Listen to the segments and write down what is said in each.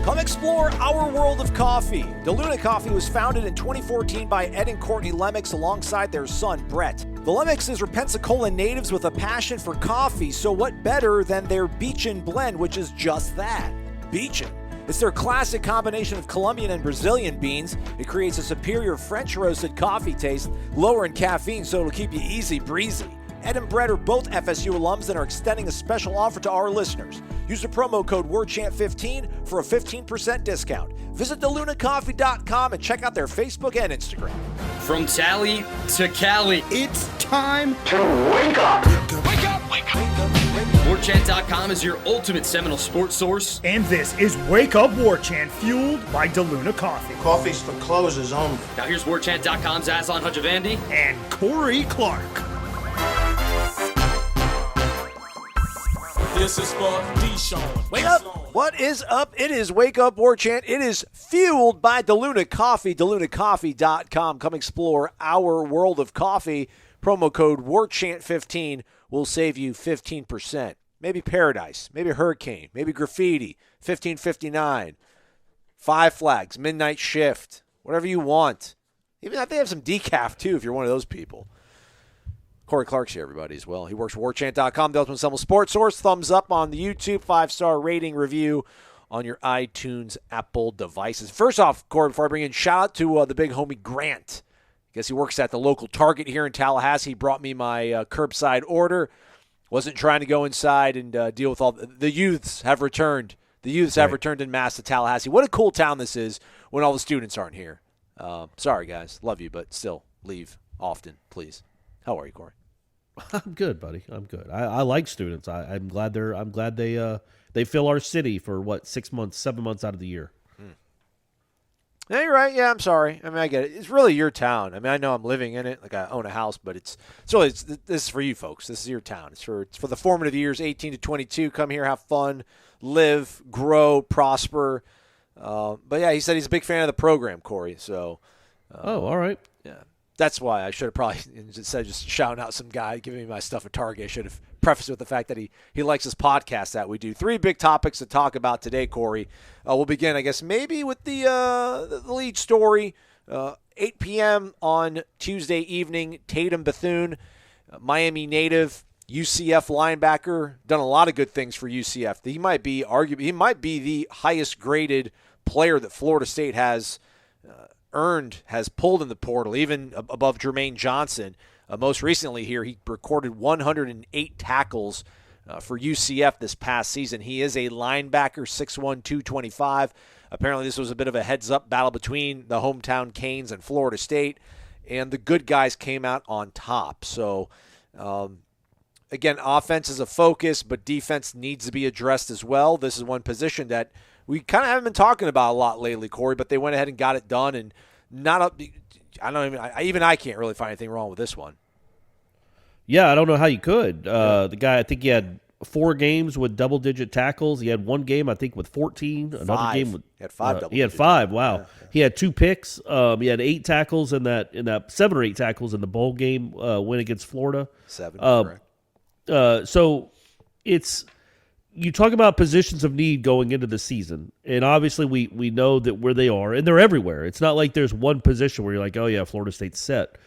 Come explore our world of coffee. DeLuna Coffee was founded in 2014 by Ed and Courtney Lemmix alongside their son, Brett. The Lemmixes are Pensacola natives with a passion for coffee, so what better than their Beachin blend, which is just that, Beachin. It's their classic combination of Colombian and Brazilian beans. It creates a superior French roasted coffee taste, lower in caffeine, so it'll keep you easy breezy. Ed and Brett are both FSU alums and are extending a special offer to our listeners. Use the promo code WARCHANT15 for a 15% discount. Visit thelunacoffee.com and check out their Facebook and Instagram. From Tally to Cali, it's time to wake up. Wake up, wake up. WarChant.com is your ultimate Seminole sports source. And this is Wake Up Warchant, fueled by DeLuna Coffee. Coffee's for closers only. Now here's WarChant.com's Aslan Hajavandi and Corey Clark. This is for Deshaun. Wake up! What is up? It is Wake Up Warchant. It is fueled by DeLuna Coffee. DeLunaCoffee.com. Come explore our world of coffee. Promo code WARCHANT15 will save you 15%. Maybe Paradise, maybe Hurricane, maybe Graffiti, 1559, Five Flags, Midnight Shift, whatever you want. Even if they have some decaf, too, if you're one of those people. Corey Clark's here, everybody, as well. He works for WarChant.com, the Ultimate Seminole Sports Source. Thumbs up on the YouTube, 5-star rating review on your iTunes Apple devices. First off, Corey, before I bring in, shout out to the big homie Grant. I guess he works at the local Target here in Tallahassee. He brought me my curbside order. Wasn't trying to go inside and deal with all the youths have returned. The youths have returned en masse to Tallahassee. What a cool town this is when all the students aren't here. Sorry, guys. Love you, but still leave often, please. How are you, Corey? I'm good, buddy. I'm good. I like students. I'm glad they fill our city for 6 months, 7 months out of the year. Yeah, you're right. Yeah, I'm sorry. I mean, I get it. It's really your town. I mean, I know I'm living in it, like I own a house, but it's this is for you folks. This is your town. It's for the formative years, 18 to 22. Come here, have fun, live, grow, prosper. But yeah, he said he's a big fan of the program, Corey. So. All right. Yeah. That's why I should have probably, instead of just shouting out some guy giving me my stuff at Target, I should have prefaced with the fact that he likes his podcast that we do. 3 big topics to talk about today, Corey. We'll begin, I guess, maybe with the lead story. 8 p.m. on Tuesday evening, Tatum Bethune, Miami native, UCF linebacker, done a lot of good things for UCF. He might be the highest graded player that Florida State has has pulled in the portal, even above Jermaine Johnson. Most recently here, he recorded 108 tackles for UCF this past season. He is a linebacker, 6'1", 225. Apparently this was a bit of a heads-up battle between the hometown Canes and Florida State, and the good guys came out on top. So, again, offense is a focus, but defense needs to be addressed as well. This is one position that we kind of haven't been talking about a lot lately, Corey, but they went ahead and got it done, and I can't really find anything wrong with this one. Yeah, I don't know how you could. The guy, I think he had 4 games with double-digit tackles. He had 1 game, I think, with 14. Another game with he had 5. He had 5. Wow. Yeah. He had 2 picks. He had 8 tackles in that 7 or 8 tackles in the bowl game win against Florida. 7. Correct. So it's. You talk about positions of need going into the season, and obviously we know that where they are, and they're everywhere. It's not like there's one position where you're like, oh, yeah, Florida State's set.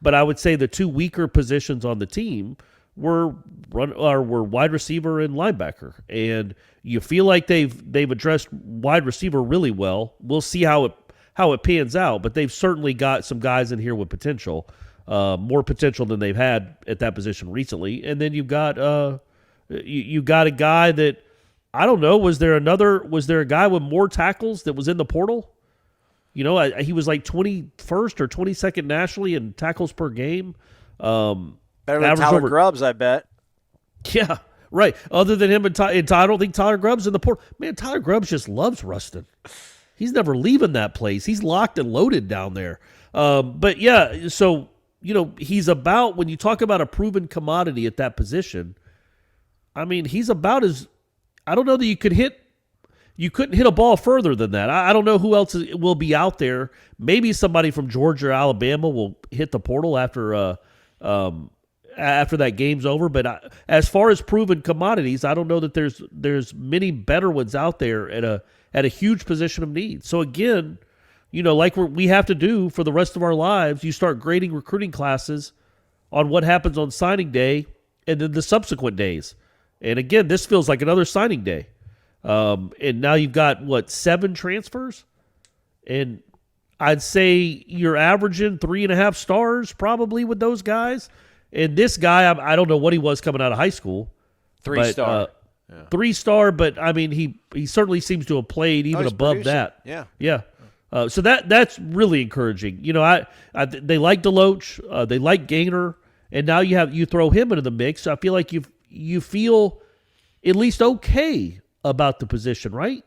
But I would say the 2 weaker positions on the team were wide receiver and linebacker, and you feel like they've addressed wide receiver really well. We'll see how it pans out, but they've certainly got some guys in here with potential, more potential than they've had at that position recently. And then you've got You got a guy that, I don't know, was there a guy with more tackles that was in the portal? You know, he was like 21st or 22nd nationally in tackles per game. Better than Tyler Grubbs, I bet. Yeah, right. Other than him and I don't think Tyler Grubbs in the portal. Man, Tyler Grubbs just loves Ruston. He's never leaving that place. He's locked and loaded down there. But yeah, so, you know, he's about, when you talk about a proven commodity at that position, I mean, he's about as, I don't know that you couldn't hit a ball further than that. I don't know who else will be out there. Maybe somebody from Georgia or Alabama will hit the portal after that game's over. But as far as proven commodities, I don't know that there's many better ones out there at a huge position of need. So again, like we have to do for the rest of our lives, you start grading recruiting classes on what happens on signing day and then the subsequent days. And again, this feels like another signing day. And now you've got, 7 transfers? And I'd say you're averaging 3.5 stars probably with those guys. And this guy, I don't know what he was coming out of high school. 3-star. 3-star, but I mean, he certainly seems to have played even above producing. that. Yeah. So that's really encouraging. They like Deloach, they like Gaynor, and now you throw him into the mix. I feel like you feel at least okay about the position, right?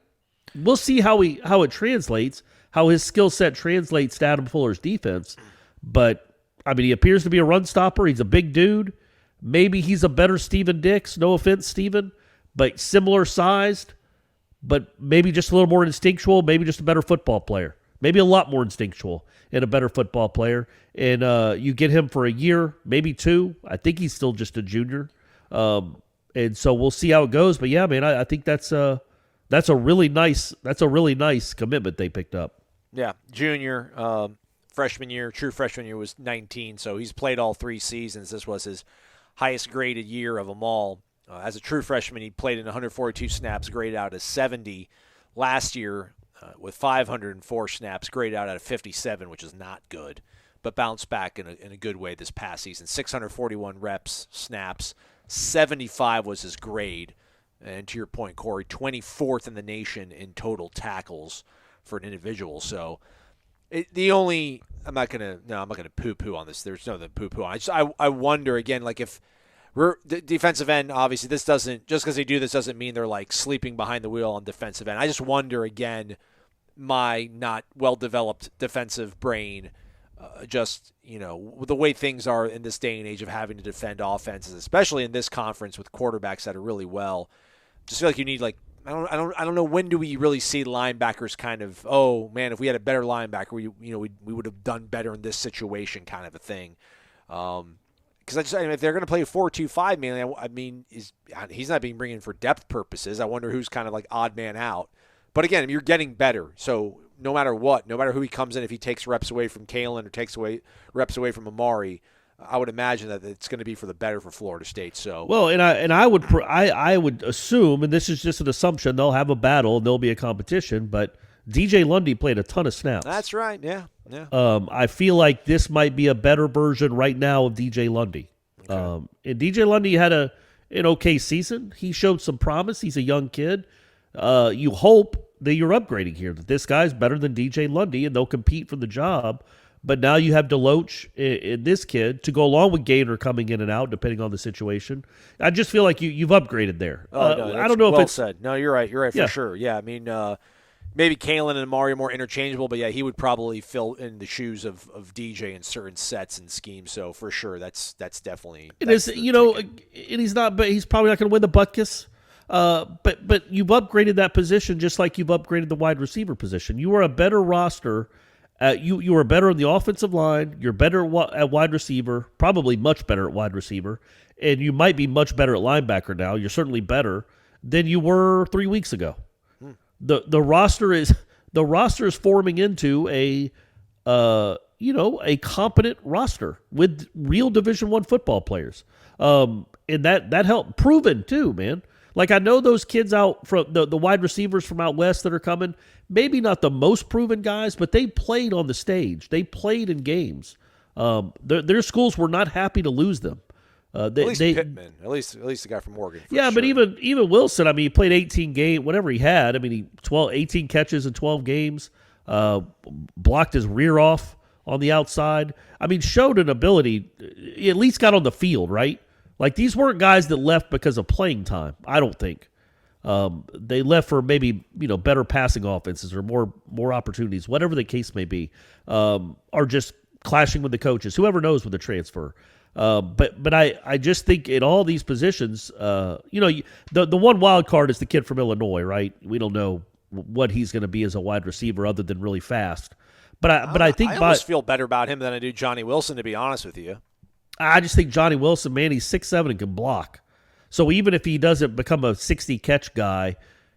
We'll see how it translates, how his skill set translates to Adam Fuller's defense. But I mean, he appears to be a run stopper. He's a big dude. Maybe he's a better Steven Dix. No offense, Steven, but similar sized. But maybe just a little more instinctual, maybe just a better football player, maybe a lot more instinctual and a better football player. And you get him for a year, maybe 2. I think he's still just a junior. And so we'll see how it goes. But yeah, man, I think that's a really nice commitment they picked up. Yeah, junior, freshman year, true freshman year was 19, so he's played all 3 seasons. This was his highest graded year of them all. As a true freshman, he played in 142 snaps, graded out as 70. Last year, with 504 snaps, graded out at 57, which is not good, but bounced back in a good way this past season. 641 reps, snaps, 75 was his grade. And to your point, Corey, 24th in the nation in total tackles for an individual. So I'm not gonna poo-poo on this. There's nothing to poo-poo on. I wonder again, like if the defensive end, obviously this doesn't, just because they do this doesn't mean they're like sleeping behind the wheel on defensive end. I just wonder again, my not well-developed defensive brain, the way things are in this day and age of having to defend offenses, especially in this conference with quarterbacks that are really well. Just feel like you need I don't know, when do we really see linebackers kind of, oh man, if we had a better linebacker, we would have done better in this situation, kind of a thing. Because if they're going to play a 4-2-5, man, I mean, he's not being bringing in for depth purposes. I wonder who's kind of like odd man out. But again, you're getting better, so no matter who he comes in, if he takes reps away from Kalen or takes reps away from Amari, I would imagine that it's going to be for the better for Florida State. So well, and I would assume, and this is just an assumption, they'll have a battle and there'll be a competition. But DJ Lundy played a ton of snaps. That's right. Yeah. I feel like this might be a better version right now of DJ Lundy. Okay. And DJ Lundy had an okay season. He showed some promise. He's a young kid. You hope that you're upgrading here, that this guy's better than DJ Lundy and they'll compete for the job. But now you have Deloach in this kid to go along with Gaynor coming in and out, depending on the situation. I just feel like you've upgraded there. I don't know if it's said. No, you're right. You're right for sure. Yeah, I mean, maybe Kalen and Amari are more interchangeable, but yeah, he would probably fill in the shoes of DJ in certain sets and schemes. So for sure, that's definitely. It is, and he's not, but he's probably not going to win the Butkus. But you've upgraded that position just like you've upgraded the wide receiver position. You are a better roster. You are better on the offensive line. You're better at wide receiver, probably much better at wide receiver, and you might be much better at linebacker now. You're certainly better than you were 3 weeks ago. The roster is forming into a competent roster with real Division I football players, and that helped. Proven too, man. Like, I know those kids out from the wide receivers from out west that are coming, maybe not the most proven guys, but they played on the stage. They played in games. Their schools were not happy to lose them. At least Pittman, at least the guy from Oregon. Yeah, sure. But even Wilson, I mean, he played 18 games, whatever he had. I mean, 18 catches in 12 games, blocked his rear off on the outside. I mean, showed an ability, he at least got on the field, right? Like, these weren't guys that left because of playing time, I don't think. They left for maybe, better passing offenses or more opportunities, whatever the case may be, or just clashing with the coaches. Whoever knows with the transfer. But I just think in all these positions, the one wild card is the kid from Illinois, right? We don't know what he's going to be as a wide receiver other than really fast. But I think I almost feel better about him than I do Johnny Wilson, to be honest with you. I just think Johnny Wilson, man, he's 6'7" and can block. So even if he doesn't become a 60-catch guy,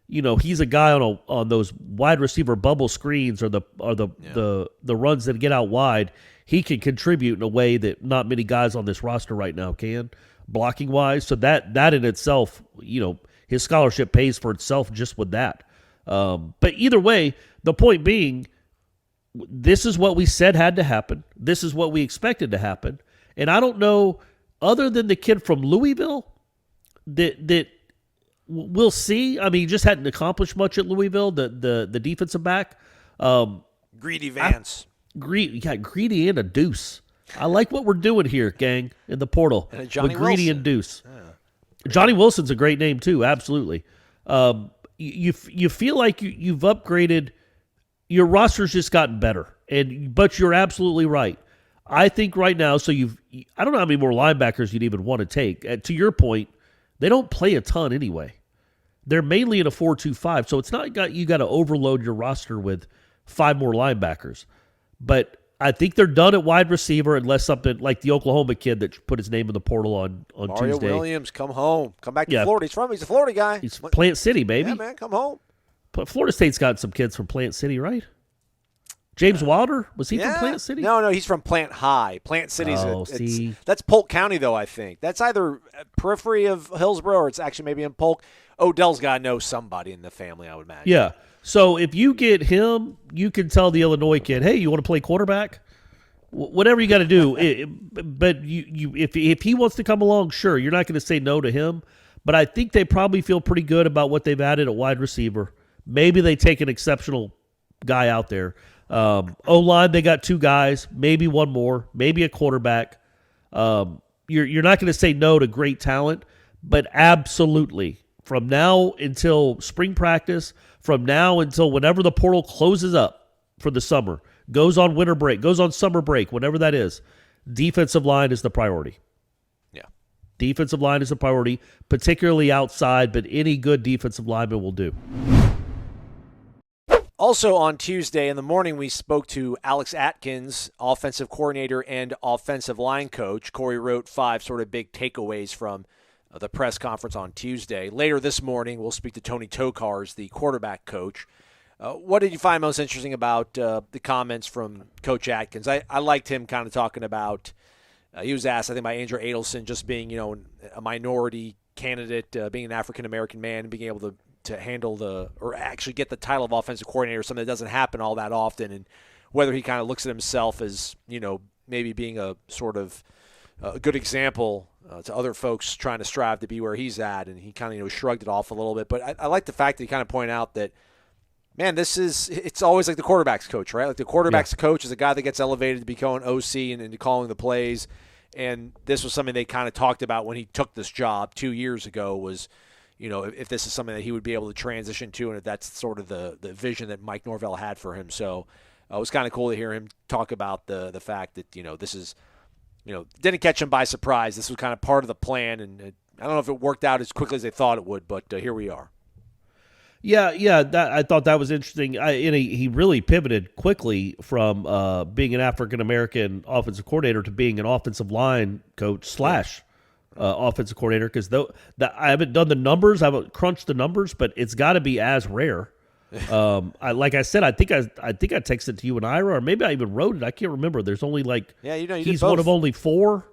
he's a guy on those wide receiver bubble screens or the runs that get out wide. He can contribute in a way that not many guys on this roster right now can, blocking wise. So that in itself, his scholarship pays for itself just with that. But either way, the point being, this is what we said had to happen. This is what we expected to happen. And I don't know, other than the kid from Louisville, that we'll see. I mean, he just hadn't accomplished much at Louisville, the defensive back. Greedy Vance. Greedy and a deuce. I like what we're doing here, gang, in the portal. And Johnny with Greedy Wilson. And deuce. Yeah. Johnny Wilson's a great name too, absolutely. You feel like you've upgraded. Your roster's just gotten better, but you're absolutely right. I think right now, I don't know how many more linebackers you'd even want to take. To your point, they don't play a ton anyway. They're mainly in a 4-2-5, so it's not you got to overload your roster with 5 more linebackers. But I think they're done at wide receiver unless something like the Oklahoma kid that put his name in the portal on Mario Tuesday. Williams, come home. Come back to Florida. He's a Florida guy. He's Plant City, baby. Yeah, man, come home. But Florida State's got some kids from Plant City, right? James Wilder? Was he from Plant City? No, he's from Plant High. Plant City's see. That's Polk County, though, I think. That's either periphery of Hillsborough or it's actually maybe in Polk. Odell's got to know somebody in the family, I would imagine. Yeah. So if you get him, you can tell the Illinois kid, hey, you want to play quarterback? Whatever you got to do. But if he wants to come along, sure, you're not going to say no to him. But I think they probably feel pretty good about what they've added at wide receiver. Maybe they take an exceptional guy out there. O-line, they got 2 guys, maybe one more, maybe a quarterback. You're not going to say no to great talent, but absolutely, from now until spring practice, from now until whenever the portal closes up for the summer, goes on winter break, goes on summer break, whatever that is, defensive line is the priority. Yeah. Defensive line is the priority, particularly outside, but any good defensive lineman will do. Also on Tuesday in the morning, we spoke to Alex Atkins, offensive coordinator and offensive line coach. Corey wrote 5 sort of big takeaways from the press conference on Tuesday. Later this morning, we'll speak to Tony Tokars, the quarterback coach. What did you find most interesting about the comments from Coach Atkins? I liked him kind of talking about, he was asked, I think, by Andrew Adelson, just being, a minority candidate, being an African-American man, and being able to handle or actually get the title of offensive coordinator, something that doesn't happen all that often, and whether he kind of looks at himself as, maybe being a sort of a good example to other folks trying to strive to be where he's at, and he kind of, shrugged it off a little bit. But I like the fact that he kind of pointed out that, man, it's always like the quarterback's coach, right? Like the quarterback's coach is a guy that gets elevated to become an OC and calling the plays, and this was something they kind of talked about when he took this job 2 years ago was, if this is something that he would be able to transition to, and if that's sort of the vision that Mike Norvell had for him. So it was kind of cool to hear him talk about the fact that, this is, didn't catch him by surprise. This was kind of part of the plan, and I don't know if it worked out as quickly as they thought it would, but here we are. Yeah, I thought that was interesting. He really pivoted quickly from being an African-American offensive coordinator to being an offensive line coach / offensive coordinator, because I haven't done the numbers, I haven't crunched the numbers, but it's got to be as rare. Like I said, I think I texted it to you and Ira, or maybe I even wrote it. I can't remember. There's only he's one of only 4,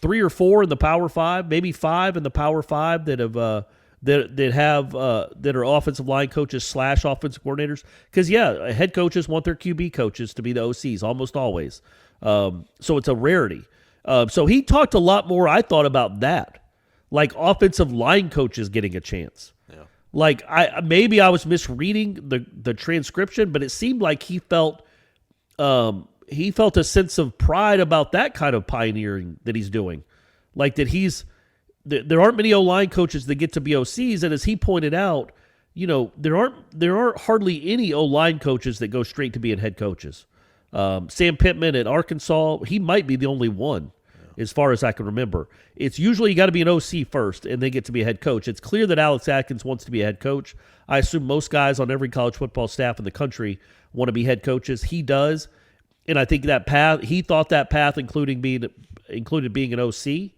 3 or 4 in the Power 5, maybe 5 in the Power 5 that have that are offensive line coaches / offensive coordinators. Because head coaches want their QB coaches to be the OCs almost always. So it's a rarity. So he talked a lot more, I thought, about that, like offensive line coaches getting a chance. Yeah. Like I was misreading the transcription, but it seemed like he felt a sense of pride about that kind of pioneering that he's doing, like that there aren't many O-line coaches that get to be OCs, and as he pointed out, there aren't hardly any O-line coaches that go straight to being head coaches. Sam Pittman at Arkansas, he might be the only one, as far as I can remember. It's usually you got to be an OC first, and then get to be a head coach. It's clear that Alex Atkins wants to be a head coach. I assume most guys on every college football staff in the country want to be head coaches. He does, and I think that path, he thought that path included being an OC.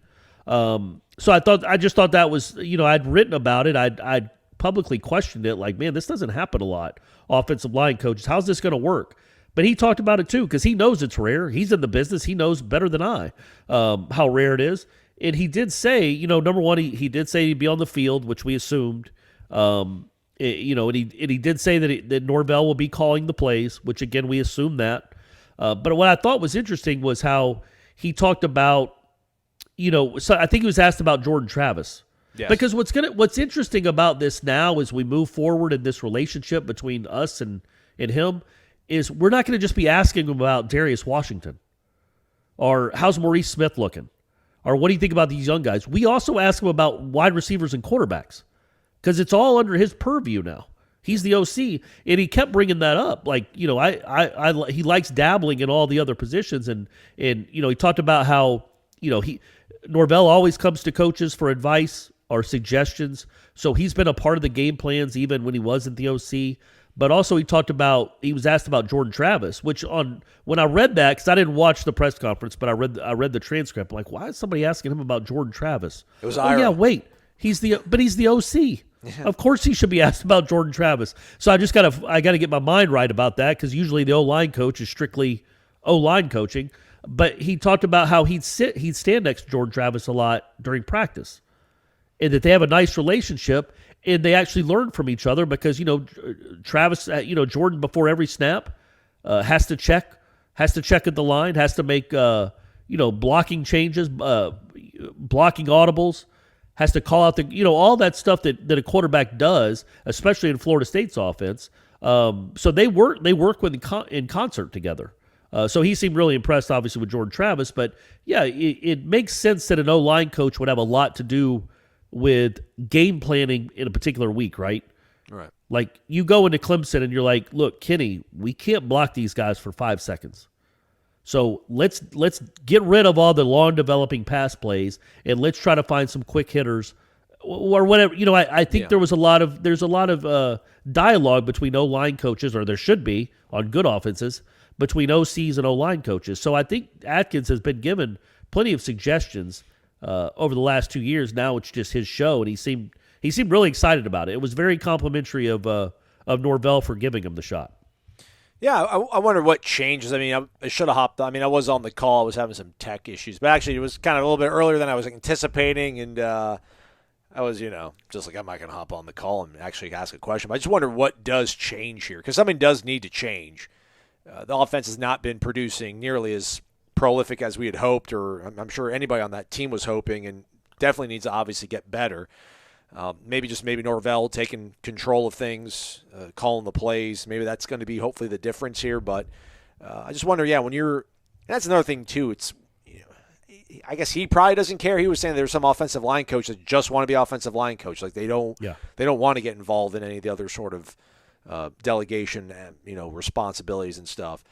So I just thought that was, I'd written about it. I'd publicly questioned it, like, man, this doesn't happen a lot. Offensive line coaches, how's this going to work? But he talked about it too because he knows it's rare. He's in the business. He knows better than I how rare it is. And he did say, number one, he did say he'd be on the field, which we assumed. And he did say that Norvell will be calling the plays, which again we assumed that. But what I thought was interesting was how he talked about, so I think he was asked about Jordan Travis. Yes. Because what's interesting about this now as we move forward in this relationship between us and him is we're not going to just be asking him about Darius Washington or how's Maurice Smith looking or what do you think about these young guys. We also ask him about wide receivers and quarterbacks because it's all under his purview now. He's the OC, and he kept bringing that up. Like, he likes dabbling in all the other positions, and he talked about how Norvell always comes to coaches for advice or suggestions. So he's been a part of the game plans even when he wasn't the OC. But also he was asked about Jordan Travis, which when I read that, because I didn't watch the press conference, but I read the transcript. I'm like, why is somebody asking him about Jordan Travis? It was Ira. Yeah, wait, he's the OC. Yeah. Of course he should be asked about Jordan Travis. So I got to get my mind right about that because usually the O-line coach is strictly O-line coaching. But he talked about how he'd stand next to Jordan Travis a lot during practice, and that they have a nice relationship. And they actually learn from each other because, Travis, Jordan before every snap has to check at the line, has to make, blocking changes, blocking audibles, has to call out all that stuff that a quarterback does, especially in Florida State's offense. So they work in concert together. So he seemed really impressed, obviously, with Jordan Travis. But, yeah, it makes sense that an O-line coach would have a lot to do with game planning in a particular week, right? Right. Like you go into Clemson and you're like, look, Kenny, we can't block these guys for 5 seconds. So let's get rid of all the long developing pass plays and let's try to find some quick hitters or whatever. I think there's a lot of dialogue between O-line coaches, or there should be on good offenses, between OCs and O-line coaches. So I think Atkins has been given plenty of suggestions over the last 2 years. Now it's just his show, and he seemed really excited about it. It was very complimentary of Norvell for giving him the shot. Yeah, I wonder what changes. I mean, I should have hopped on. I mean, I was on the call. I was having some tech issues, but actually it was kind of a little bit earlier than I was anticipating, and I was, just like, I'm not going to hop on the call and actually ask a question. But I just wonder what does change here, because something does need to change. The offense has not been producing nearly as prolific as we had hoped, or I'm sure anybody on that team was hoping, and definitely needs to obviously get better. Maybe Norvell taking control of things, calling the plays. Maybe that's going to be hopefully the difference here. But I just wonder, when and that's another thing too. It's, I guess he probably doesn't care. He was saying there's some offensive line coaches that just want to be offensive line coach. Like they don't want to get involved in any of the other sort of delegation and responsibilities and stuff.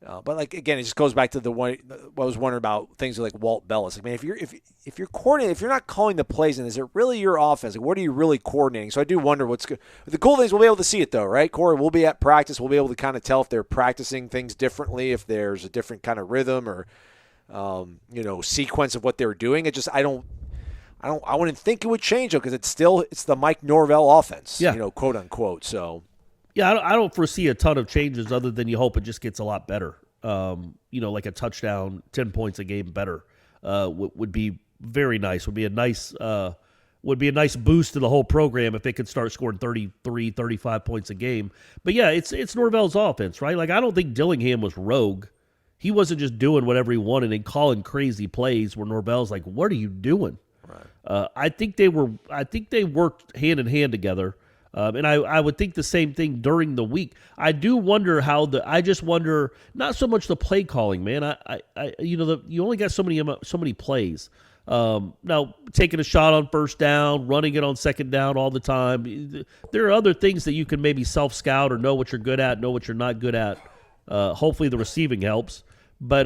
But like again, it just goes back to what I was wondering about things like Walt Bell. It's like, man, if you're coordinating, if you're not calling the plays, and is it really your offense? Like, what are you really coordinating? So I do wonder what's good. The cool thing is we'll be able to see it though, right, Corey? We'll be at practice. We'll be able to kind of tell if they're practicing things differently, if there's a different kind of rhythm or sequence of what they're doing. It just I wouldn't think it would change though, because it's the Mike Norvell offense, quote unquote. So. Yeah, I don't foresee a ton of changes other than you hope it just gets a lot better. Like a touchdown, 10 points a game better would be very nice. Would be a nice boost to the whole program if they could start scoring 33, 35 points a game. But yeah, it's Norvell's offense, right? Like I don't think Dillingham was rogue. He wasn't just doing whatever he wanted and calling crazy plays where Norvell's like, "What are you doing?" Right. I think they worked hand in hand together. And I would think the same thing during the week. I do wonder I just wonder not so much the play calling, man. You only got so many plays. Now taking a shot on first down, running it on second down all the time. There are other things that you can maybe self-scout or know what you're good at, know what you're not good at. Hopefully the receiving helps, but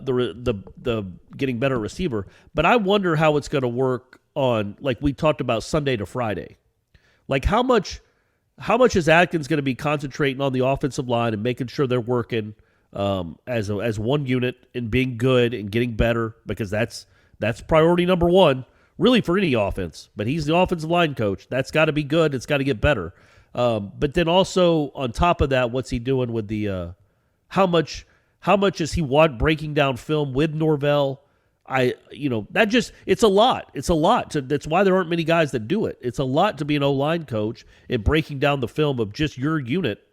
the getting better receiver. But I wonder how it's going to work on, like we talked about, Sunday to Friday. Like how much is Atkins going to be concentrating on the offensive line and making sure they're working as one unit and being good and getting better, because that's priority number one, really for any offense. But he's the offensive line coach. That's got to be good. It's got to get better. But then also on top of that, what's he doing with the how much is he breaking down film with Norvell? It's a lot. It's a lot. That's why there aren't many guys that do it. It's a lot to be an O-line coach and breaking down the film of just your unit,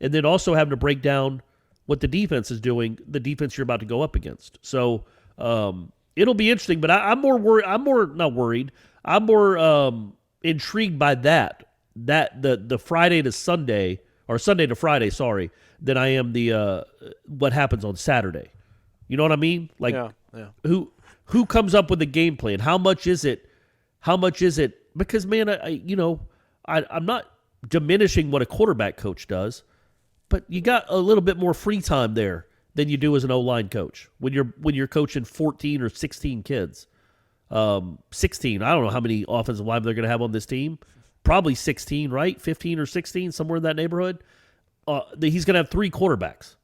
and then also having to break down what the defense is doing, the defense you're about to go up against. So it'll be interesting, but I'm more worried. I'm more not worried. I'm more intrigued by that the Friday to Sunday or Sunday to Friday, sorry, than I am the what happens on Saturday. You know what I mean? Like who comes up with the game plan? How much is it? Because man, I'm not diminishing what a quarterback coach does, but you got a little bit more free time there than you do as an O-line coach when you're coaching 14 or 16 kids. 16. I don't know how many offensive linemen they're going to have on this team. Probably 16, right? 15 or 16, somewhere in that neighborhood. He's going to have 3 quarterbacks.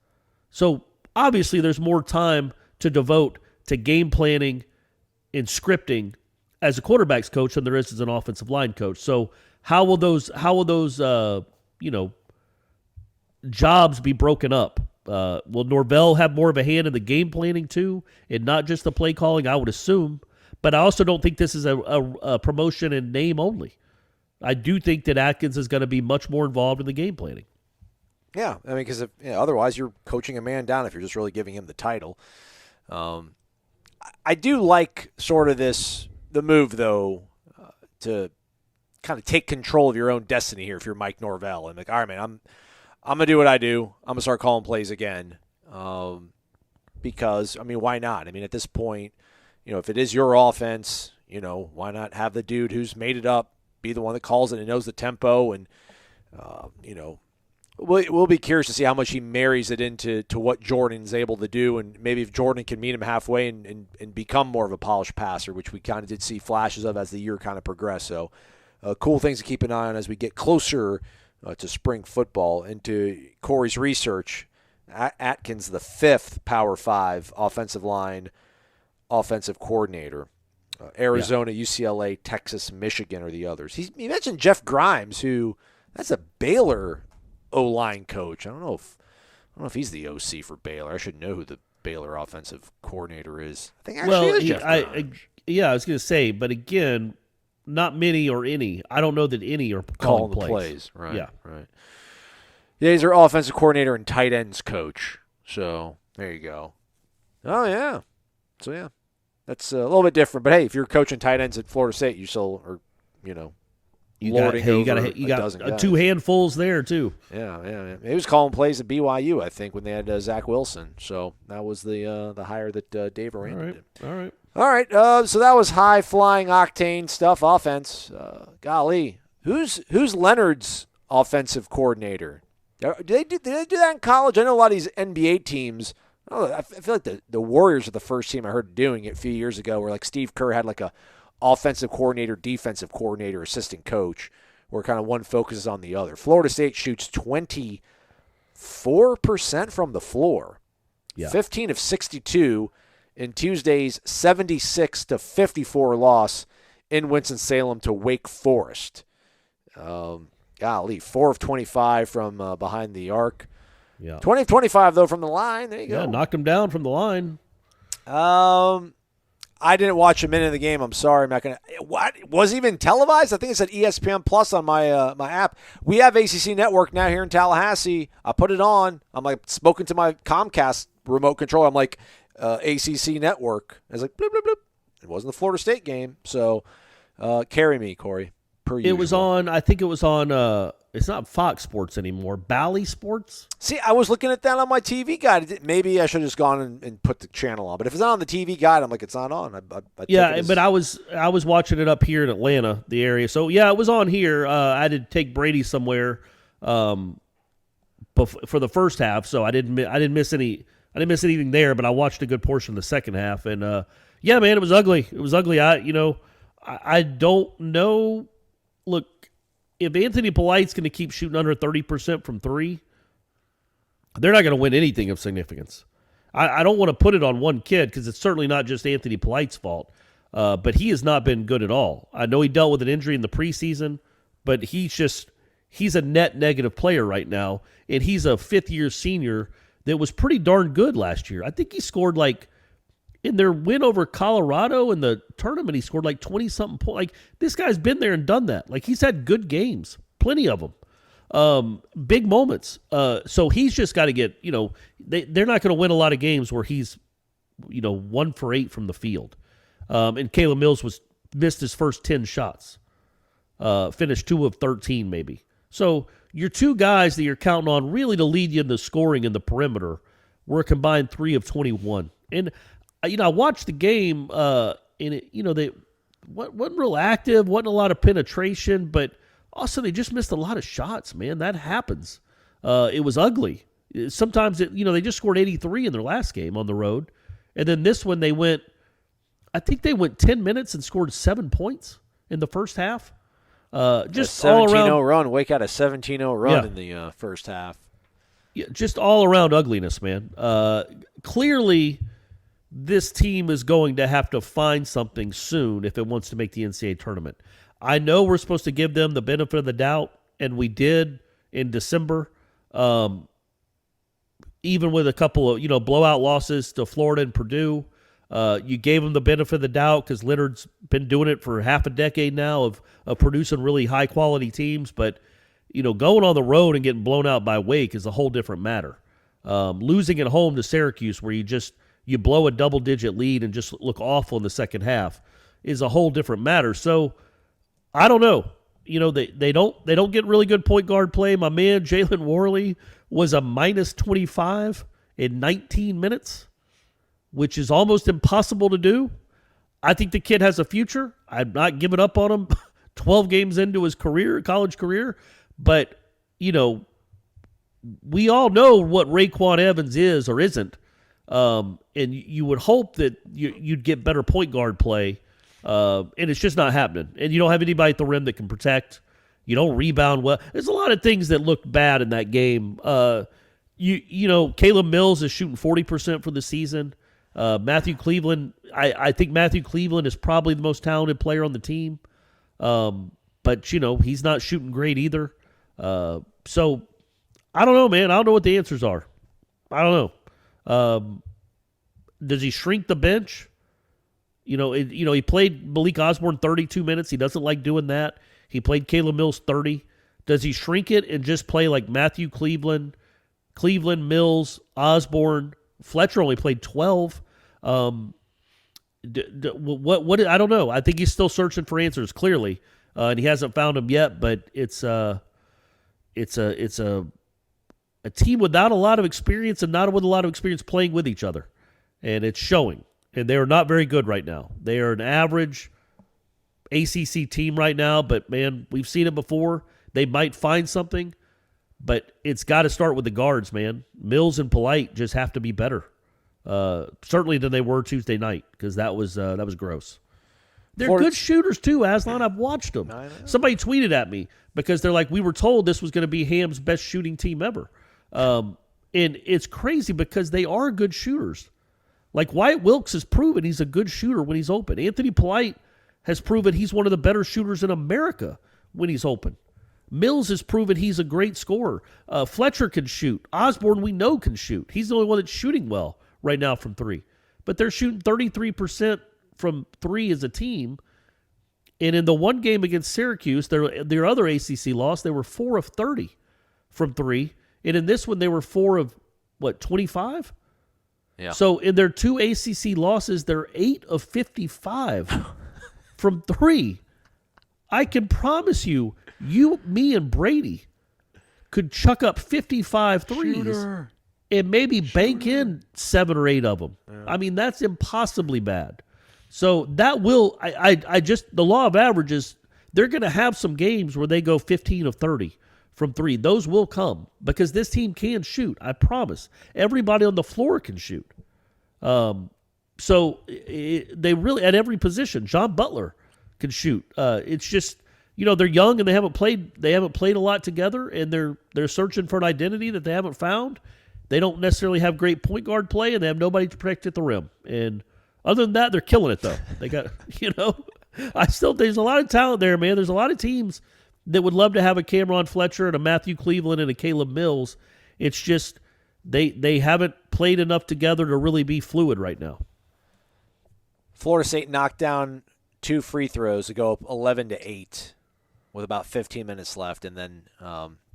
So obviously there's more time to devote to game planning and scripting as a quarterback's coach than there is as an offensive line coach. So how will those jobs be broken up? Will Norvell have more of a hand in the game planning too, and not just the play calling? I would assume, but I also don't think this is a promotion in name only. I do think that Atkins is going to be much more involved in the game planning. Yeah, I mean, because otherwise you're coaching a man down if you're just really giving him the title. I do like sort of the move though to kind of take control of your own destiny here. If you're Mike Norvell and like, all right, man, I'm gonna do what I do. I'm gonna start calling plays again. Because I mean, why not? I mean, at this point, if it is your offense, why not have the dude who's made it up be the one that calls it and knows the tempo and We'll be curious to see how much he marries it into what Jordan's able to do, and maybe if Jordan can meet him halfway and become more of a polished passer, which we kind of did see flashes of as the year kind of progressed. So cool things to keep an eye on as we get closer to spring football. Into Corey's research, Atkins, the 5th Power 5 offensive line offensive coordinator. Arizona, UCLA, Texas, Michigan are the others. He mentioned Jeff Grimes, that's a Baylor O-line coach. I don't know if he's the OC for Baylor. I should know who the Baylor offensive coordinator is. I think actually it is Jeff Grimes. I was going to say, but again, not many or any. I don't know that any are calling plays. Right. Yeah. Right. Yeah, he's our offensive coordinator and tight ends coach. So there you go. Oh yeah. So yeah, that's a little bit different. But hey, if you're coaching tight ends at Florida State, you still are, you got 2 handfuls there too. Yeah. He was calling plays at BYU, I think, when they had Zach Wilson. So that was the hire that Dave Aranda did. All right. So that was high flying octane stuff. Offense. Golly, who's Leonard's offensive coordinator? Did they do that in college? I know a lot of these NBA teams. I feel like the Warriors are the first team I heard doing it a few years ago, where like Steve Kerr had like a offensive coordinator, defensive coordinator, assistant coach, where kind of one focuses on the other. Florida State shoots 24% from the floor, 15 of 62 in Tuesday's 76-54 loss in Winston-Salem to Wake Forest. Golly, 4 of 25 from behind the arc. Yeah. 20 of 25, though, from the line. There you go. Yeah, knocked him down from the line. I didn't watch a minute of the game. I'm sorry. I'm not going to. What? Was it even televised? I think it said ESPN Plus on my my app. We have ACC Network now here in Tallahassee. I put it on. I'm like spoken to my Comcast remote control. I'm like, ACC Network. I was like, bloop, bloop, bloop. It wasn't the Florida State game. So carry me, Corey. Per usual. It was on, I think it was on, it's not Fox Sports anymore, Bally Sports. See, I was looking at that on my TV guide. Maybe I should have just gone and put the channel on. But if it's not on the TV guide, I'm like, it's not on. But I was watching it up here in Atlanta, the area. So, yeah, it was on here. I had to take Brady somewhere for the first half, so I didn't miss anything there, but I watched a good portion of the second half. And, yeah, man, it was ugly. It was ugly. I don't know. Look, if Anthony Polite's going to keep shooting under 30% from 3, they're not going to win anything of significance. I don't want to put it on one kid because it's certainly not just Anthony Polite's fault. but he has not been good at all. I know he dealt with an injury in the preseason, but he's a net negative player right now, and he's a fifth-year senior that was pretty darn good last year. I think he scored in their win over Colorado in the tournament, he scored 20-something points. This guy's been there and done that. He's had good games, plenty of them, big moments. So he's just got to get, they're not going to win a lot of games where he's, 1 for 8 from the field. And Caleb Mills missed his first 10 shots, finished 2 of 13 maybe. So your two guys that you're counting on really to lead you in the scoring in the perimeter were a combined 3 of 21. And, I watched the game, and they wasn't real active, wasn't a lot of penetration, but also they just missed a lot of shots, man. That happens. It was ugly. Sometimes, they just scored 83 in their last game on the road. And then this one, they went 10 minutes and scored 7 points in the first half. Just all around 17-0 run. Wake out a 17-0 run in the first half. Yeah, just all around ugliness, man. Clearly, this team is going to have to find something soon if it wants to make the NCAA tournament. I know we're supposed to give them the benefit of the doubt, and we did in December. Even with a couple of blowout losses to Florida and Purdue, you gave them the benefit of the doubt because Leonard's been doing it for half a decade now of producing really high quality teams. But going on the road and getting blown out by Wake is a whole different matter. Losing at home to Syracuse, where you blow a double-digit lead and just look awful in the second half, is a whole different matter. So I don't know. They don't get really good point guard play. My man Jalen Worley was a minus 25 in 19 minutes, which is almost impossible to do. I think the kid has a future. I'm not giving up on him 12 games into his college career. But, we all know what Raekwon Evans is or isn't. And you would hope that you'd get better point guard play. And it's just not happening. And you don't have anybody at the rim that can protect. You don't rebound well. There's a lot of things that looked bad in that game. Caleb Mills is shooting 40% for the season. Matthew Cleveland, I think Matthew Cleveland is probably the most talented player on the team. But he's not shooting great either. So I don't know, man. I don't know what the answers are. I don't know. Does he shrink the bench? He played Malik Osborne 32 minutes. He doesn't like doing that. He played Caleb Mills 30. Does he shrink it and just play like Matthew Cleveland, Mills, Osborne? Fletcher only played 12. What? I don't know. I think he's still searching for answers, clearly, and he hasn't found them yet. But it's a team without a lot of experience and not with a lot of experience playing with each other, and it's showing. And they are not very good right now. They are an average ACC team right now, but, man, we've seen it before. They might find something, but it's got to start with the guards, man. Mills and Polite just have to be better, certainly than they were Tuesday night, because that was gross. They're good shooters too, Aslan. I've watched them. Somebody tweeted at me because they're like, we were told this was going to be Ham's best shooting team ever. And it's crazy because they are good shooters. Like Wyatt Wilkes has proven he's a good shooter when he's open. Anthony Polite has proven he's one of the better shooters in America when he's open. Mills has proven he's a great scorer. Fletcher can shoot. Osborne, we know, can shoot. He's the only one that's shooting well right now from three. But they're shooting 33% from three as a team. And in the one game against Syracuse, their other ACC loss, they were 4 of 30 from three. And in this one, they were 4 of, 25? Yeah. So in their 2 ACC losses, they're 8 of 55 from three. I can promise you, me and Brady could chuck up 55 threes and maybe bank in 7 or 8 of them. Yeah. I mean, that's impossibly bad. So that will, the law of averages, they're going to have some games where they go 15 of 30 from three. Those will come because this team can shoot. I promise. Everybody on the floor can shoot. So they really, at every position, John Butler can shoot. It's just, they're young and they haven't played a lot together, and they're searching for an identity that they haven't found. They don't necessarily have great point guard play, and they have nobody to protect at the rim. And Other than that, they're killing it though. They got there's a lot of talent there, man. There's a lot of teams that would love to have a Cameron Fletcher and a Matthew Cleveland and a Caleb Mills. It's just they haven't played enough together to really be fluid right now. Florida State knocked down 2 free throws to go up 11-8 with about 15 minutes left, and then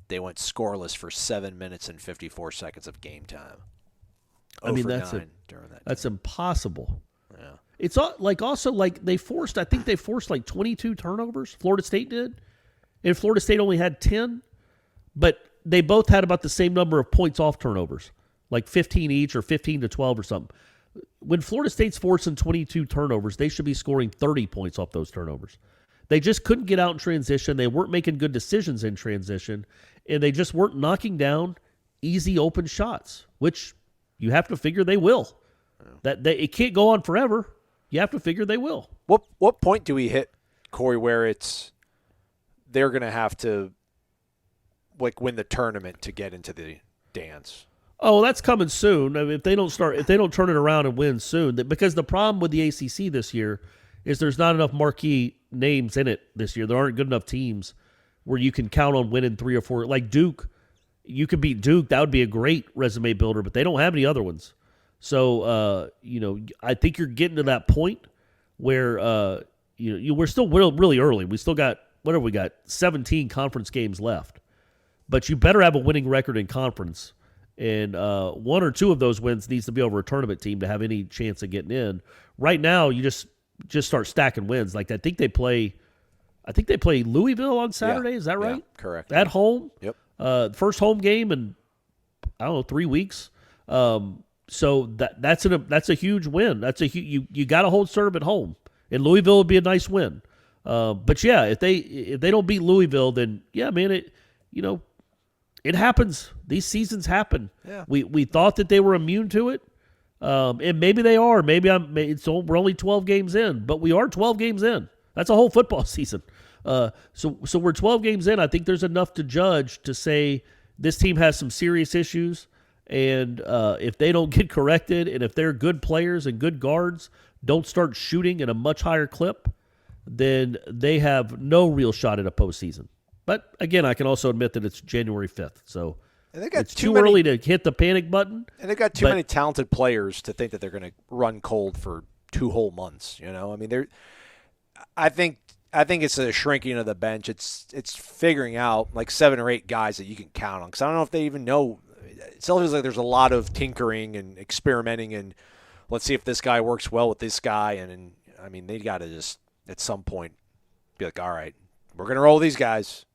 they went scoreless for 7 minutes and 54 seconds of game time. I mean, that's impossible. Yeah. It's also they forced, I think they forced like 22 turnovers. Florida State did. And Florida State only had 10, but they both had about the same number of points off turnovers, like 15 each or 15 to 12 or something. When Florida State's forcing 22 turnovers, they should be scoring 30 points off those turnovers. They just couldn't get out in transition. They weren't making good decisions in transition, and they just weren't knocking down easy open shots, which you have to figure they will. It can't go on forever. You have to figure they will. What point do we hit, Corey, where they're going to have to win the tournament to get into the dance? Oh, that's coming soon. I mean, if they don't turn it around and win soon, because the problem with the ACC this year is there's not enough marquee names in it this year. There aren't good enough teams where you can count on winning 3 or 4. Like Duke, you could beat Duke. That would be a great resume builder, but they don't have any other ones. So, I think you're getting to that point where, we're still really early. We still got, 17 conference games left. But you better have a winning record in conference. And 1 or 2 of those wins needs to be over a tournament team to have any chance of getting in. Right now, you just start stacking wins. Like I think they play Louisville on Saturday. Yeah. Is that right? Yeah, correct. At home. Yep. First home game in 3 weeks. So that's a huge win. You got to hold serve at home, and Louisville would be a nice win. But yeah, if they don't beat Louisville, then yeah, man, it happens. These seasons happen. Yeah. We thought that they were immune to it, and maybe they are. We're only 12 games in, but we are 12 games in. That's a whole football season. So we're 12 games in. I think there's enough to judge to say this team has some serious issues. And if they don't get corrected, and if they're good players and good guards don't start shooting at a much higher clip, then they have no real shot at a postseason. But again, I can also admit that it's January 5th, so it's too early to hit the panic button. And they've got too many talented players to think that they're going to run cold for 2 whole months. I mean, I think it's a shrinking of the bench. It's figuring out like 7 or 8 guys that you can count on, because I don't know if they even know. It still feels like there's a lot of tinkering and experimenting, and let's see if this guy works well with this guy. And I mean, they got to just at some point be like, all right, we're going to roll these guys.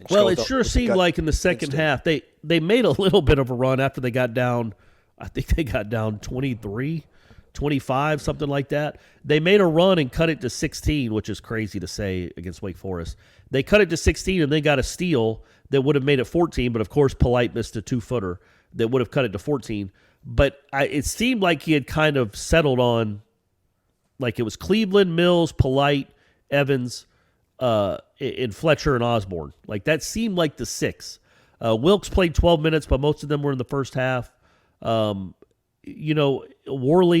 Well, it sure seemed like in the second half they made a little bit of a run after they got down. I think they got down 23, 25, something like that. They made a run and cut it to 16, which is crazy to say against Wake Forest. They cut it to 16 and they got a steal that would have made it 14, but of course Polite missed a 2-footer that would have cut it to 14. But it seemed like he had kind of settled on, like it was Cleveland, Mills, Polite, Evans, and Fletcher and Osborne. Like that seemed like the 6. Wilkes played 12 minutes, but most of them were in the first half. Worley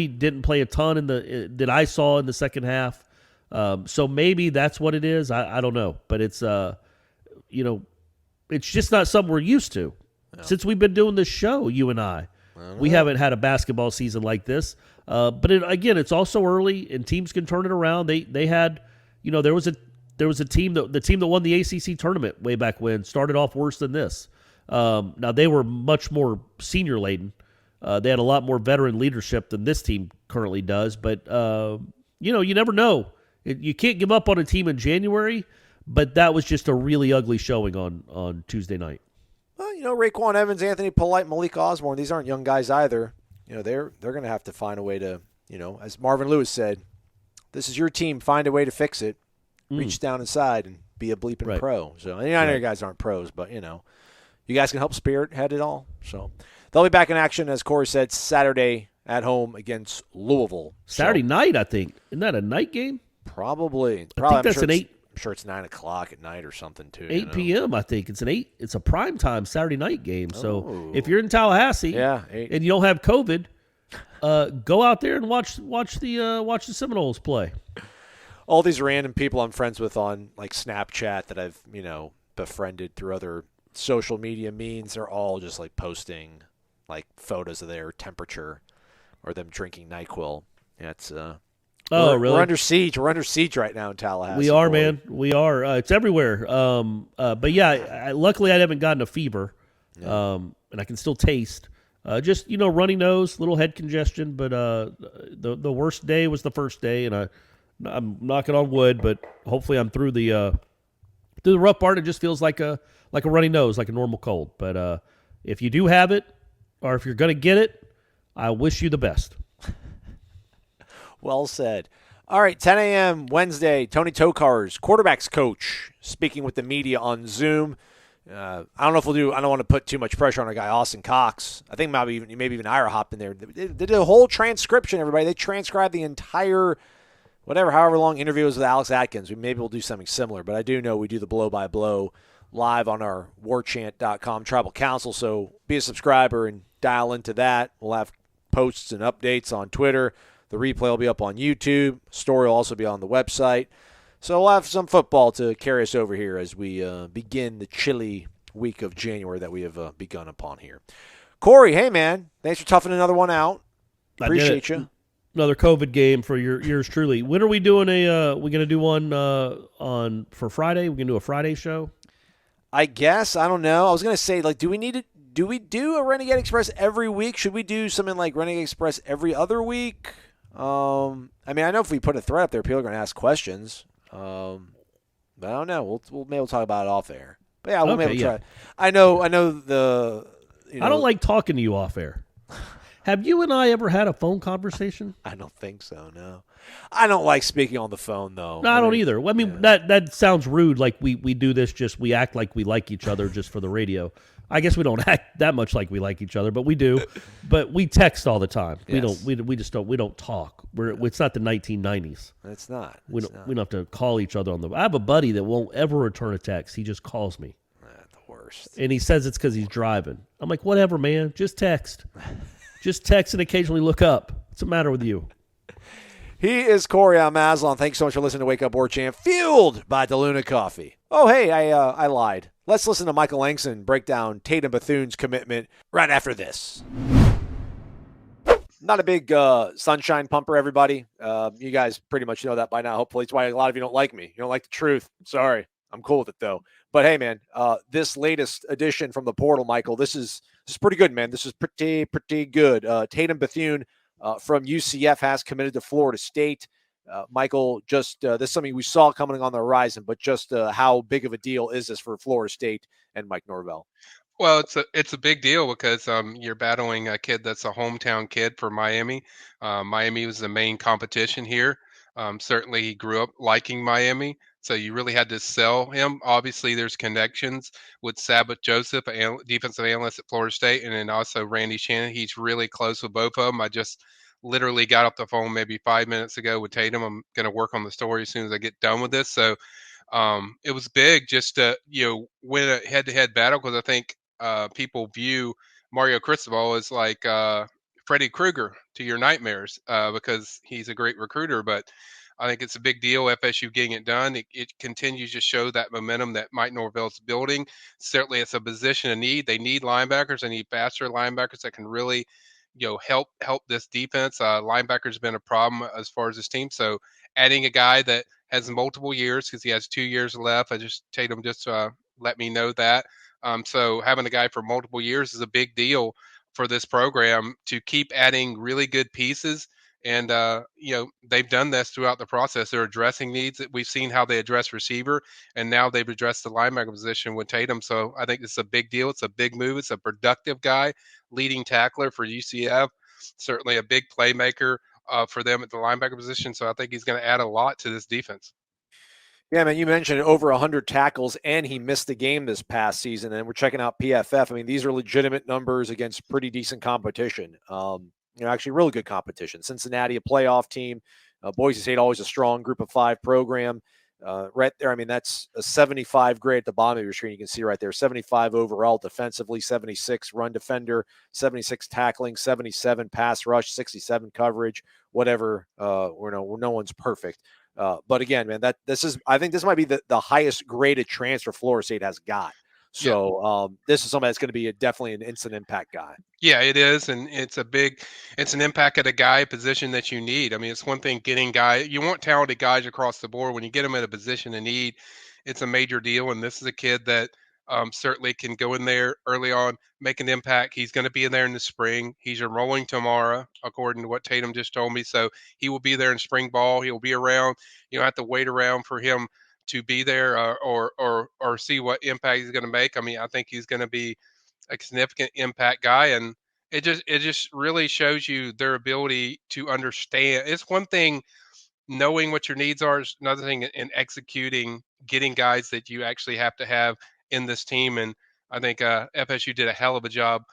didn't play a ton that I saw in the second half. So maybe that's what it is. I don't know, but it's it's just not something we're used to. No. Since we've been doing this show, you and I we haven't had a basketball season like this. But it's also early, and teams can turn it around. They had, there was a team that won the ACC tournament way back when started off worse than this. Now they were much more senior laden. They had a lot more veteran leadership than this team currently does. But you never know. You can't give up on a team in January. But that was just a really ugly showing on Tuesday night. Well, Raekwon Evans, Anthony Polite, Malik Osborne, these aren't young guys either. They're going to have to find a way to, as Marvin Lewis said, this is your team. Find a way to fix it. Reach down inside and be a bleeping pro. So I know you guys aren't pros, but, you guys can help spearhead it all. So they'll be back in action, as Corey said, Saturday at home against Louisville. Saturday night, I think. Isn't that a night game? Probably. I think that's an 8. I'm sure it's 9 o'clock at night or something too. 8 p.m. I think it's It's a primetime Saturday night game. So if you're in Tallahassee, and you don't have COVID, Go out there and watch the Seminoles play. All these random people I'm friends with on like Snapchat that I've befriended through other social media means, they're all just like posting like photos of their temperature or them drinking NyQuil. Yeah, it's Really? We're under siege. We're under siege right now in Tallahassee. We are, man. We are. It's everywhere. But yeah, luckily I haven't gotten a fever, and I can still taste. Just runny nose, little head congestion. But the worst day was the first day, and I'm knocking on wood, but hopefully I'm through the rough part. It just feels like a runny nose, like a normal cold. But if you do have it, or if you're gonna get it, I wish you the best. Well said. All right, 10 a.m. Wednesday, Tony Tokar's quarterback's coach speaking with the media on Zoom. I don't know if I don't want to put too much pressure on our guy, Austin Cox. I think maybe even Ira hopped in there. They did a whole transcription, everybody. They transcribed the entire, however long interview was with Alex Atkins. Maybe we'll do something similar, but I do know we do the blow-by-blow live on our warchant.com tribal council, so be a subscriber and dial into that. We'll have posts and updates on Twitter. The replay will be up on YouTube. Story will also be on the website. So we'll have some football to carry us over here as we begin the chilly week of January that we have begun upon here. Corey, hey, man. Thanks for toughing another one out. Appreciate you. Another COVID game for yours truly. When are we doing we going to do one for Friday? We're going to do a Friday show? I guess. I don't know. I was going to say, do we do a Renegade Express every week? Should we do something like Renegade Express every other week? I know if we put a thread up there, people are going to ask questions. But I don't know. We'll talk about it off air. But yeah, maybe try. I know the. I don't like talking to you off air. Have you and I ever had a phone conversation? I don't think so. No, I don't like speaking on the phone though. No, I don't either. I mean, that sounds rude. Like we do this we act like we like each other just for the radio. I guess we don't act that much like we like each other, but we do. But we text all the time. Yes. We don't talk. It's not the 1990s. It's not. We don't have to call each other on the. I have a buddy that won't ever return a text. He just calls me. The worst. And he says it's because he's driving. I'm like, whatever, man. Just text. Just text and occasionally look up. What's the matter with you? He is Corey. I'm Aslan. Thanks so much for listening to Wake Up Warchant, fueled by DeLuna Coffee. Oh, hey, I lied. Let's listen to Michael Langston break down Tatum Bethune's commitment right after this. Not a big sunshine pumper, everybody. You guys pretty much know that by now. Hopefully, it's why a lot of you don't like me. You don't like the truth. Sorry. I'm cool with it, though. But, hey, man, this latest edition from the portal, Michael, this is pretty good, man. This is pretty good. Tatum Bethune from UCF has committed to Florida State. Michael, just this is something we saw coming on the horizon, but just how big of a deal is this for Florida State and Mike Norvell? Well, it's a big deal because you're battling a kid that's a hometown kid for Miami. Miami was the main competition here. Certainly, he grew up liking Miami, so you really had to sell him. Obviously, there's connections with Sabbath Joseph, defensive analyst at Florida State, and then also Randy Shannon. He's really close with both of them. I just literally got off the phone maybe 5 minutes ago with Tatum. I'm going to work on the story as soon as I get done with this. So it was big just to win a head-to-head battle, because I think people view Mario Cristobal as like Freddy Krueger to your nightmares because he's a great recruiter. But I think it's a big deal, FSU getting it done. It continues to show that momentum that Mike Norvell's building. Certainly it's a position of need. They need linebackers. They need faster linebackers that can really help this defense. Linebacker's been a problem as far as this team. So adding a guy that has multiple years, because he has 2 years left. Tatum just let me know that. So having a guy for multiple years is a big deal for this program to keep adding really good pieces. And, they've done this throughout the process. They're addressing needs. We've seen how they address receiver, and now they've addressed the linebacker position with Tatum. So I think it's a big deal. It's a big move. It's a productive guy, leading tackler for UCF, certainly a big playmaker for them at the linebacker position. So I think he's going to add a lot to this defense. Yeah, man, you mentioned over 100 tackles, and he missed a game this past season. And we're checking out PFF. I mean, these are legitimate numbers against pretty decent competition. Actually really good competition. Cincinnati, a playoff team. Boise State, always a strong group of five program. Right there, I mean, that's a 75 grade at the bottom of your screen. You can see right there, 75 overall defensively, 76 run defender, 76 tackling, 77 pass rush, 67 coverage, whatever. No one's perfect. But again, man, I think this might be the highest graded transfer Florida State has got. Yeah. So this is somebody that's going to be definitely an instant impact guy. Yeah, it is, and it's an impact at a guy position that you need. I mean, it's one thing getting you want talented guys across the board. When you get them at a position of need, it's a major deal. And this is a kid that certainly can go in there early on, make an impact. He's going to be in there in the spring. He's enrolling tomorrow, according to what Tatum just told me. So he will be there in spring ball. He'll be around. You don't have to wait around for him to be there or see what impact he's going to make. I mean, I think he's going to be a significant impact guy, and it just really shows you their ability to understand. It's one thing knowing what your needs are, is another thing in executing, getting guys that you actually have to have in this team. And I think FSU did a hell of a job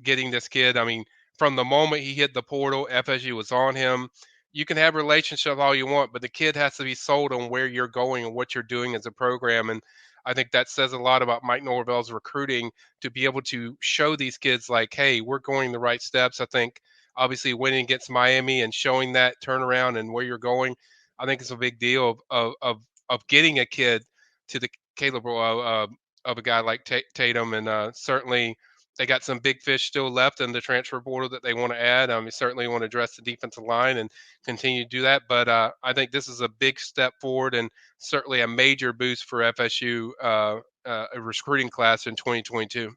getting this kid. I mean, from the moment he hit the portal, FSU was on him. You can have relationships all you want, but the kid has to be sold on where you're going and what you're doing as a program. And I think that says a lot about Mike Norvell's recruiting, to be able to show these kids like, hey, we're going the right steps. I think obviously winning against Miami and showing that turnaround and where you're going, I think it's a big deal of getting a kid to the caliber of a guy like Tatum. And certainly they got some big fish still left in the transfer portal that they want to add. You certainly want to address the defensive line and continue to do that. But I think this is a big step forward and certainly a major boost for FSU a recruiting class in 2022.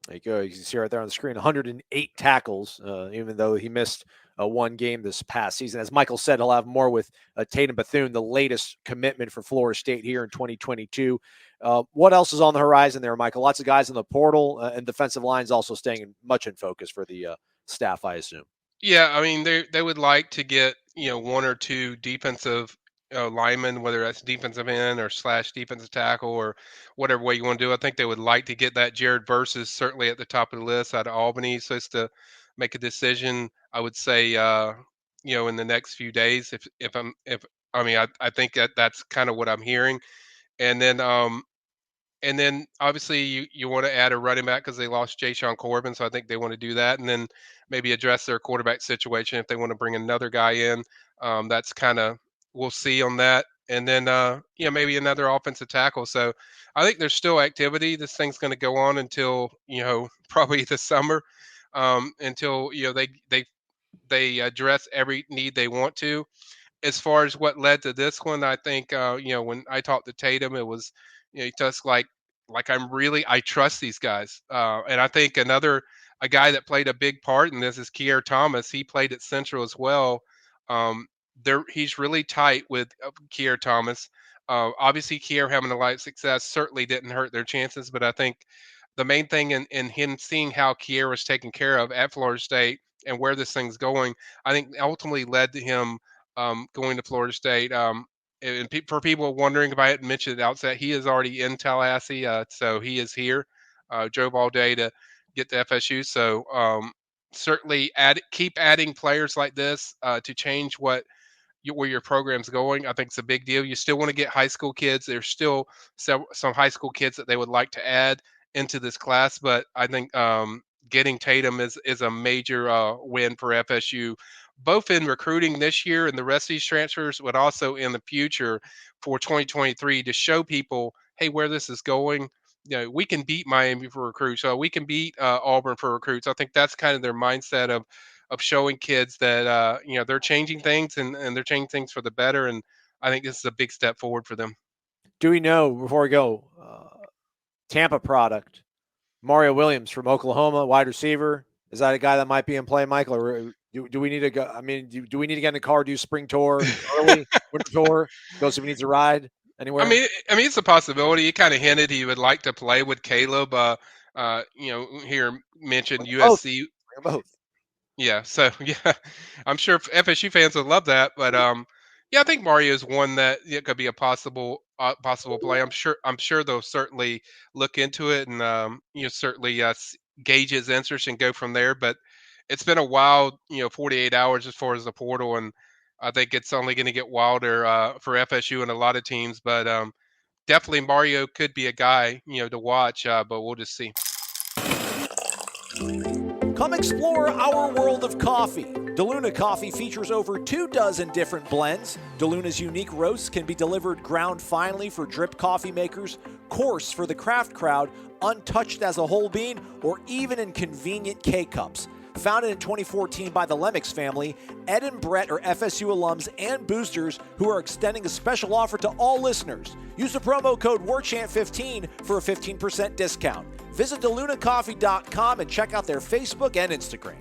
There you go. You can see right there on the screen, 108 tackles, even though he missed one game this past season. As Michael said, he'll have more with Tatum Bethune, the latest commitment for Florida State here in 2022. What else is on the horizon there, Michael? Lots of guys in the portal, and defensive lines also staying much in focus for the staff, I assume. Yeah, I mean they would like to get one or two defensive linemen, whether that's defensive end or / defensive tackle or whatever way you want to do. I think they would like to get that. Jared Verse is certainly at the top of the list out of Albany, so it's to make a decision. I would say in the next few days. I think that's kind of what I'm hearing, and then obviously you want to add a running back because they lost Jayshon Corbin, so I think they want to do that, and then maybe address their quarterback situation if they want to bring another guy in. That's kind of, we'll see on that, and then maybe another offensive tackle. So I think there's still activity. This thing's going to go on until probably the summer, until they address every need they want to. As far as what led to this one, I think when I talked to Tatum, it was he just like I trust these guys, and I think a guy that played a big part in this is Kier Thomas. He played at Central as well. He's really tight with Kier Thomas. Obviously, Kier having a lot of success certainly didn't hurt their chances, but I think the main thing in him seeing how Kier was taken care of at Florida State and where this thing's going, I think ultimately led to him going to Florida State. For people wondering, if I hadn't mentioned it outset, he is already in Tallahassee, so he is here. Drove all day to get to FSU. So certainly keep adding players like this to change where your program's going. I think it's a big deal. You still want to get high school kids. There's still some high school kids that they would like to add into this class, but I think getting Tatum is a major win for FSU, both in recruiting this year and the rest of these transfers, but also in the future for 2023 to show people, hey, where this is going. We can beat Miami for recruits. So we can beat Auburn for recruits. I think that's kind of their mindset of showing kids that they're changing things and they're changing things for the better. And I think this is a big step forward for them. Do we know, before we go, Tampa product, Mario Williams from Oklahoma, wide receiver? Is that a guy that might be in play, Michael? Or do we need to go? I mean, do we need to get in the car, do spring tour, early winter tour, go see if he needs a ride anywhere? I mean, it's a possibility. He kind of hinted he would like to play with Caleb. Here mentioned USC. Both. Yeah. So yeah, I'm sure FSU fans would love that. But yeah, I think Mario is one that could be a possible play. I'm sure they'll certainly look into it and certainly gauge his interest and go from there. But it's been a wild 48 hours as far as the portal, and I think it's only going to get wilder for FSU and a lot of teams, but definitely Mario could be a guy, to watch, but we'll just see. Come explore our world of coffee. DeLuna Coffee features over 24 different blends. DeLuna's unique roasts can be delivered ground finely for drip coffee makers, coarse for the craft crowd, untouched as a whole bean, or even in convenient K-Cups. Founded in 2014 by the Lennox family, Ed and Brett are FSU alums and boosters who are extending a special offer to all listeners. Use the promo code WARCHANT15 for a 15% discount. Visit DeLunaCoffee.com and check out their Facebook and Instagram.